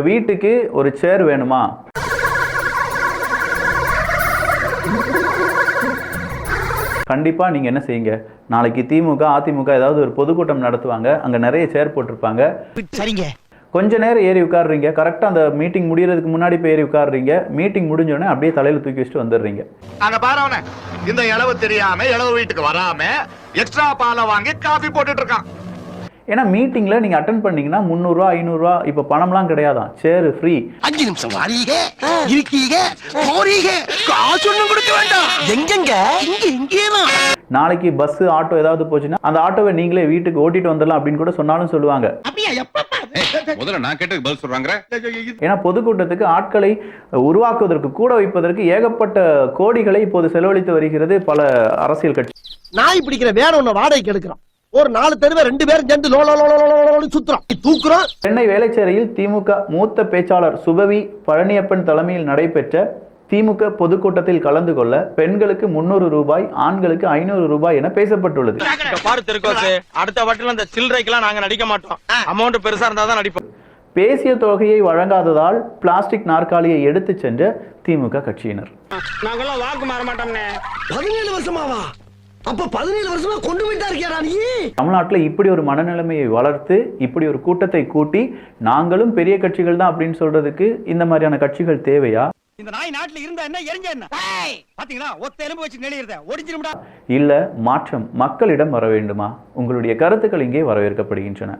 வீட்டுக்கு ஒரு சேர் வேணுமா? கண்டிப்பா நீங்க என்ன செய்யுங்க, நாளைக்கு திமுக அதிமுக ஏதாவது ஒரு பொதுக்கூட்டம் நடத்துவாங்க, அங்க நிறைய சேர் போட்டிருப்பாங்க. சரிங்க. கொஞ்ச நேரம் ஏறி உட்காடுறீங்க, கரெக்டா அந்த மீட்டிங் முடியறதுக்கு முன்னாடி போய் ஏறி உட்காடுறீங்க. மீட்டிங் முடிஞ்சோடனே அப்படியே தலையில தூக்கி வச்சுட்டு வந்துடுறீங்க. அங்க பாருவனே, இந்த இளவு தெரியாம இளவு வீட்டுக்கு வராம எக்ஸ்ட்ரா பாலை வாங்கி காபி போட்டுட்டு இருக்கான். ஏன்னா மீட்டிங்ல நீங்க அட்டென்ட் பண்ணீங்கன்னா 300 ரூபா 500 ரூபா, இப்ப பணம்லாம் கிடையாதான், சேர் ஃப்ரீ. 5 நிமிஷம் வாரீங்க இருக்கீங்க போறீங்க, காசு ஒண்ணும் கொடுக்க வேண்டாம். எங்கங்க இங்கேதான். நாளைக்கு பஸ் ஆட்டோ ஏதாவது போச்சுன்னா அந்த ஆட்டோவை நீங்களே வீட்டுக்கு ஓட்டிட்டு வந்துடலாம் அப்படின்னு கூட சொன்னாலும் சொல்லுவாங்க. முதல்ல நான் கேட்டதுக்கு பதில் சொல்றாங்க. ஏன்னா பொதுக்கூட்டத்துக்கு ஆட்களை உருவாக்குவதற்கு கூட வைப்பதற்கு ஏகப்பட்ட கோடிகளை இப்போது செலவழித்து வருகிறது பல அரசியல் கட்சி. நாய் பிடிக்கிற வேற ஒண்ணு வாடகைக்கு எடுக்கிறோம். ஒரு 4 தெருவை 2 பேரும் சேர்ந்து சுத்துறோம் தூக்குறோம். சென்னை வேளச்சேரியில் திமுக மூத்த பேச்சாளர் சுபவி பழனியப்பன் தலைமையில் நடைபெற்ற திமுக பொதுக்கூட்டத்தில் கலந்து கொள்ள பெண்களுக்கு 300 ரூபாய், ஆண்களுக்கு 500 ரூபாய் என பேசப்பட்டுள்ளது. அடுத்த வட்டில இந்த சில்லறைக்கெல்லாம் நாங்க நடிக்க மாட்டோம். அமௌண்ட் பெருசா இருந்தா தான் நடிப்போம். பேசிய தொகையை வழங்காததால் பிளாஸ்டிக் நாற்காலியை எடுத்து சென்ற திமுக கட்சியினர். நாங்கெல்லாம் வாக்கு மாற மாட்டோம்னே. 17 வருஷமாவா? அப்ப 17 வருஷமா கொண்டு போயிட்டா இருக்கியா நீ? தமிழ்நாட்டில் இப்படி ஒரு மனநிலைமையை வளர்த்து இப்படி ஒரு கூட்டத்தை கூட்டி நாங்களும் பெரிய கட்சிகள் தான் அப்படின்னு சொல்றதுக்கு இந்த மாதிரியான கட்சிகள் தேவையா? இந்த நாய் நாட்டுல இருந்தா என்ன எரிஞ்ச என்ன? பாத்தீங்களா ஒத்த எலும்பு வச்சு நெளியறத ஒடிஞ்சிரும்டா. இல்ல மாற்றம் மக்களிடம் வர வேண்டுமா? உங்களுடைய கருத்துக்கள் இங்கே வரவேற்கப்படுகின்றன.